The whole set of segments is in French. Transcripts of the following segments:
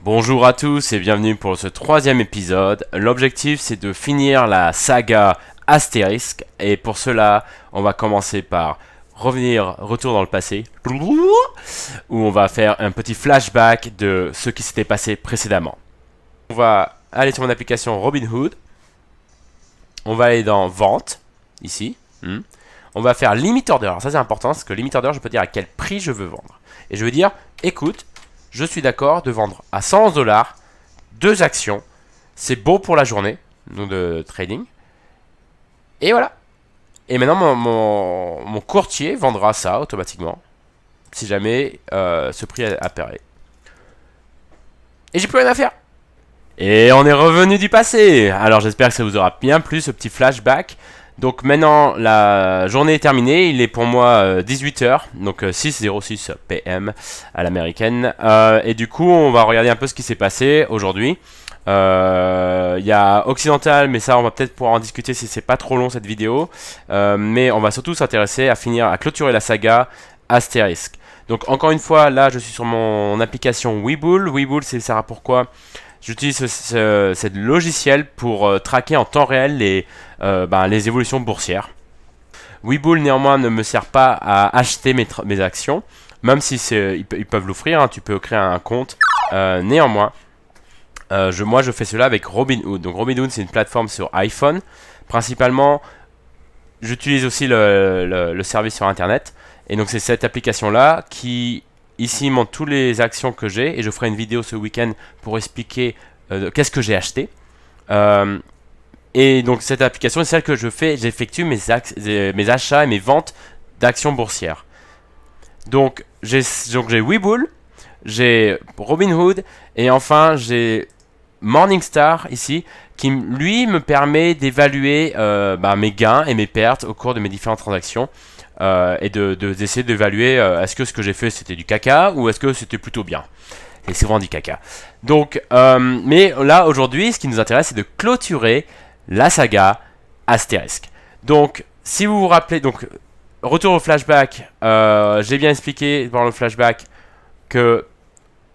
Bonjour à tous et bienvenue pour ce troisième épisode. L'objectif c'est de finir la saga Astérisque et pour cela on va commencer par retour dans le passé où on va faire un petit flashback de ce qui s'était passé précédemment. On va aller sur mon application Robinhood, on va aller dans vente ici, on va faire limit order. Alors ça c'est important parce que limit order je peux dire à quel prix je veux vendre et je veux dire écoute, je suis d'accord de vendre à 111 $, deux actions. C'est beau pour la journée, donc de trading. Et voilà. Et maintenant, mon courtier vendra ça automatiquement, si jamais ce prix apparaît. Et j'ai plus rien à faire. Et on est revenu du passé. Alors j'espère que ça vous aura bien plu, ce petit flashback. Donc maintenant la journée est terminée, il est pour moi 18 h, donc 6:06 PM à l'américaine. Et du coup on va regarder un peu ce qui s'est passé aujourd'hui. Il y a Occidental, mais ça on va peut-être pouvoir en discuter si c'est pas trop long cette vidéo. Mais on va surtout s'intéresser à clôturer la saga Astérisque. Donc encore une fois là je suis sur mon application Webull. Webull c'est ça pourquoi j'utilise ce logiciel pour traquer en temps réel les évolutions boursières. Webull néanmoins ne me sert pas à acheter mes actions, même si ils peuvent l'offrir, hein, tu peux créer un compte. Néanmoins, moi je fais cela avec Robinhood. Donc Robinhood c'est une plateforme sur iPhone. Principalement, j'utilise aussi le service sur internet. Et donc c'est cette application là qui ici montre toutes les actions que j'ai. Et je ferai une vidéo ce week-end pour expliquer qu'est-ce que j'ai acheté. Et donc cette application est celle que j'effectue mes achats et mes ventes d'actions boursières. Donc j'ai Webull, j'ai Robinhood et enfin j'ai Morningstar ici qui lui me permet d'évaluer mes gains et mes pertes au cours de mes différentes transactions et d'essayer d'évaluer est-ce que ce que j'ai fait c'était du caca ou est-ce que c'était plutôt bien. Et c'est vraiment du caca. Donc, mais là aujourd'hui ce qui nous intéresse c'est de clôturer la saga Astérisque. Donc, si vous vous rappelez, donc retour au flashback, j'ai bien expliqué dans le flashback que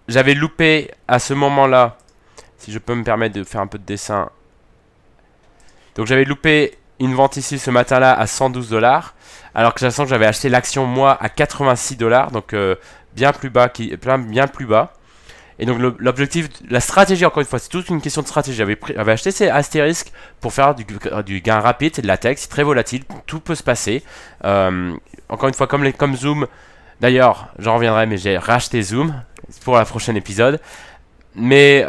j'avais loupé à ce moment-là, si je peux me permettre de faire un peu de dessin. Donc j'avais loupé une vente ici ce matin-là à 112 $, alors que j'avais que j'avais acheté l'action moi à 86 $, donc bien plus bas. Et donc l'objectif, la stratégie encore une fois, c'est toute une question de stratégie. J'avais acheté ces astérisques pour faire du gain rapide, c'est de la tech, c'est très volatile, tout peut se passer. Encore une fois, comme Zoom, d'ailleurs, j'en reviendrai, mais j'ai racheté Zoom pour la prochaine épisode. Mais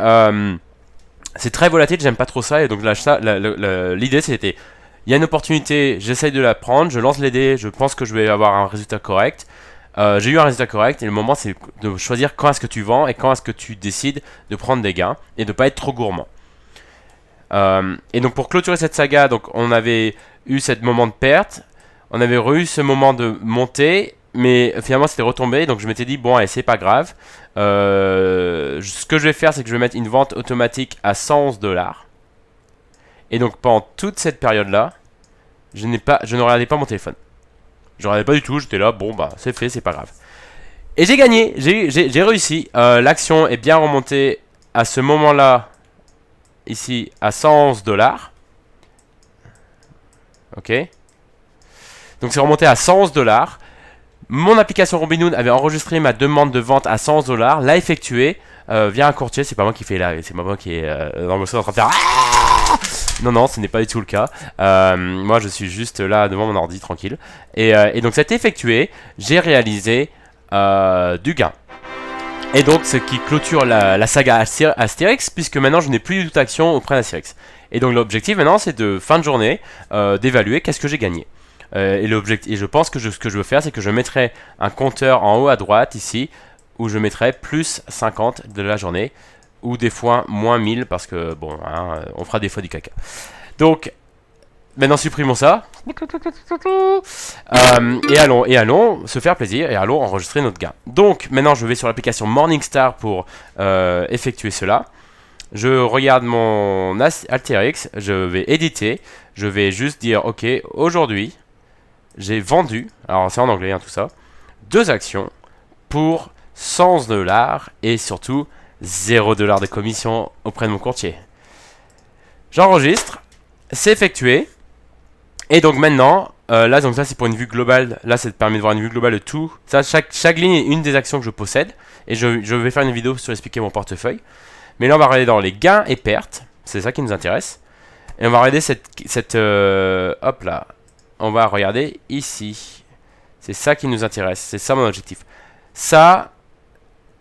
c'est très volatile, j'aime pas trop ça. Et donc l'idée c'était, il y a une opportunité, j'essaye de la prendre, je lance les dés, je pense que je vais avoir un résultat correct. J'ai eu un résultat correct et le moment c'est de choisir quand est-ce que tu vends et quand est-ce que tu décides de prendre des gains et de ne pas être trop gourmand. Et donc pour clôturer cette saga, donc on avait eu ce moment de perte, on avait eu ce moment de montée, mais finalement c'était retombé, donc je m'étais dit bon allez c'est pas grave. Ce que je vais faire c'est que je vais mettre une vente automatique à 111 $. Et donc pendant toute cette période là, je ne regardais pas mon téléphone. Je regardais pas du tout, j'étais là, bon bah c'est fait, c'est pas grave. Et j'ai gagné, j'ai réussi. L'action est bien remontée à ce moment-là, ici, à 111 $. Ok. Donc c'est remonté à 111 $. Mon application Robinhood avait enregistré ma demande de vente à 111 $, l'a effectuée via un courtier. C'est pas moi qui fais là, c'est pas moi qui est dans le sol en train de faire. Non, ce n'est pas du tout le cas. Moi, je suis juste là devant mon ordi, tranquille. Et donc, ça a été effectué. J'ai réalisé du gain. Et donc, ce qui clôture la saga Astérix, puisque maintenant, je n'ai plus du tout d'action auprès d'Astérix. Et donc, l'objectif maintenant, c'est de fin de journée, d'évaluer qu'est-ce que j'ai gagné. Et je pense que ce que je veux faire, c'est que je mettrai un compteur en haut à droite, ici, où je mettrai plus 50 de la journée. Ou des fois moins 1000 parce que bon, hein, on fera des fois du caca. Donc, maintenant supprimons ça. Et allons se faire plaisir et allons enregistrer notre gain. Donc, maintenant je vais sur l'application Morningstar pour effectuer cela. Je regarde mon Astérisque, je vais éditer. Je vais juste dire, ok, aujourd'hui, j'ai vendu, alors c'est en anglais hein, tout ça, deux actions pour 111 $ et surtout $0 de commission auprès de mon courtier. J'enregistre, c'est effectué. Et donc maintenant, là donc ça c'est pour une vue globale. Là ça te permet de voir une vue globale de tout. Ça, chaque ligne est une des actions que je possède. Et je vais faire une vidéo sur expliquer mon portefeuille. Mais là on va regarder dans les gains et pertes. C'est ça qui nous intéresse. Et on va regarder hop là. On va regarder ici. C'est ça qui nous intéresse. C'est ça mon objectif. Ça,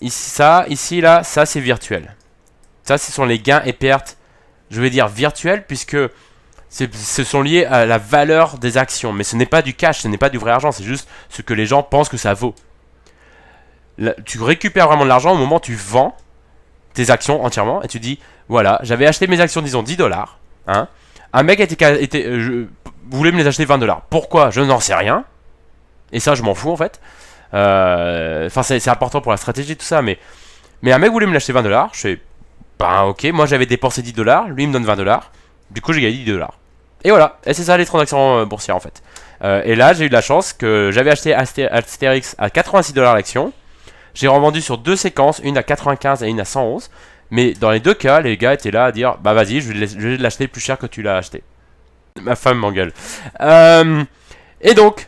ici, là, ça c'est virtuel. Ça ce sont les gains et pertes, je vais dire virtuels, puisque ce sont liés à la valeur des actions. Mais ce n'est pas du cash, ce n'est pas du vrai argent. C'est juste ce que les gens pensent que ça vaut. Là, tu récupères vraiment de l'argent au moment où tu vends tes actions entièrement. Et tu dis, voilà, j'avais acheté mes actions, disons, $10. Hein. Un mec voulait me les acheter $20. Pourquoi? Je n'en sais rien. Et ça, je m'en fous, en fait. Enfin, c'est important pour la stratégie, tout ça. Mais un mec voulait me l'acheter $20. Je fais, ben ok, moi j'avais dépensé $10. Lui, il me donne $20. Du coup, j'ai gagné $10. Et voilà. Et c'est ça les transactions boursières, en fait. Et là, j'ai eu de la chance que j'avais acheté Astérix à $86 l'action. J'ai revendu sur 2 séquences, une à 95 et une à 111. Mais dans les deux cas, les gars étaient là à dire, bah vas-y, je vais l'acheter plus cher que tu l'as acheté. Ma femme m'engueule. Et donc,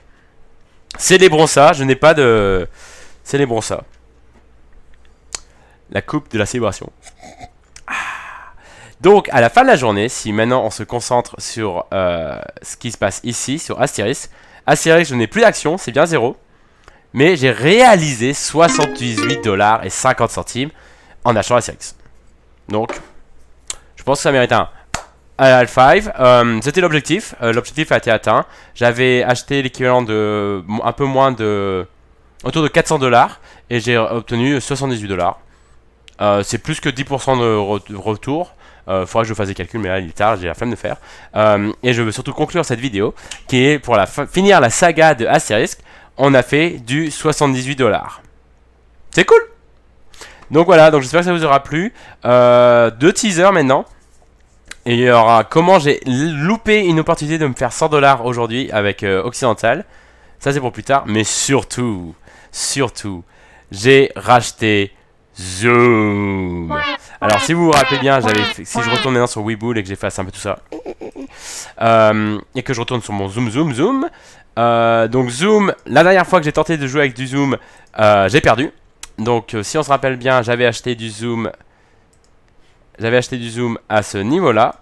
célébrons ça. Je n'ai pas de... Célébrons ça. La coupe de la célébration. Donc, à la fin de la journée, si maintenant on se concentre sur ce qui se passe ici, sur Astérix. Astérix, je n'ai plus d'action, c'est bien 0. Mais j'ai réalisé $78,50 en achetant Astérix. Donc, je pense que ça mérite un high five. C'était l'objectif. L'objectif a été atteint. J'avais acheté l'équivalent de un peu moins de... autour de $400. Et j'ai obtenu $78. C'est plus que 10% de retour. Faudra que je fasse des calculs, mais là il est tard, j'ai la flemme de faire. Et je veux surtout conclure cette vidéo, qui est pour finir la saga de Astérix. On a fait du $78. C'est cool. Donc voilà, donc j'espère que ça vous aura plu. 2 teasers maintenant. Et il y aura comment j'ai loupé une opportunité de me faire $100 aujourd'hui avec Occidental. Ça c'est pour plus tard. Mais surtout, j'ai racheté Zoom. Alors si vous vous rappelez bien, si je retourne maintenant sur Webull et que j'efface un peu tout ça, et que je retourne sur mon Zoom. Donc Zoom, la dernière fois que j'ai tenté de jouer avec du Zoom, j'ai perdu. Donc si on se rappelle bien, j'avais acheté du Zoom à ce niveau-là,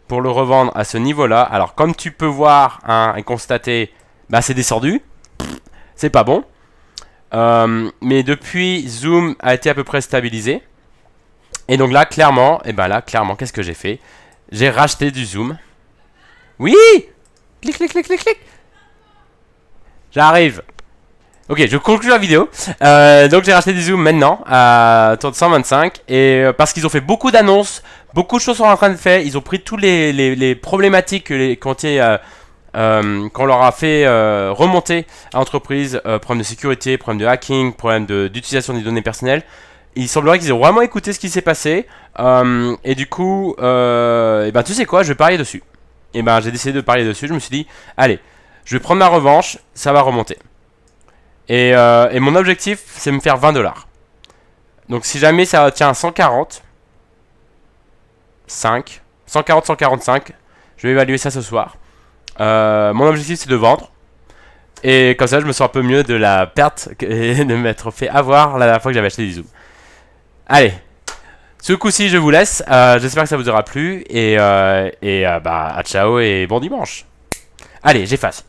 pour le revendre à ce niveau-là. Alors comme tu peux voir et constater, bah c'est descendu, c'est pas bon. Mais depuis, Zoom a été à peu près stabilisé. Et donc là, clairement, qu'est-ce que j'ai fait? J'ai racheté du Zoom. Oui! Clic. J'arrive. Ok, je conclue la vidéo. Donc j'ai racheté du Zoom maintenant à autour de 125. Et parce qu'ils ont fait beaucoup d'annonces, beaucoup de choses sont en train de faire. Ils ont pris tous les problématiques qu'on leur a fait remonter à l'entreprise. Problème de sécurité, problème de hacking, problème d'utilisation des données personnelles. Il semblerait qu'ils aient vraiment écouté ce qui s'est passé. Et du coup, tu sais quoi, je vais parier dessus. Et j'ai décidé de parier dessus. Je me suis dit, allez, je vais prendre ma revanche, ça va remonter. Et mon objectif, c'est me faire $20. Donc si jamais ça tient à 145, 145, je vais évaluer ça ce soir. Mon objectif, c'est de vendre. Et comme ça, je me sens un peu mieux de la perte et de m'être fait avoir la dernière fois que j'avais acheté du Zoom. Allez, ce coup-ci, je vous laisse. J'espère que ça vous aura plu. Et à ciao et bon dimanche. Allez, j'efface.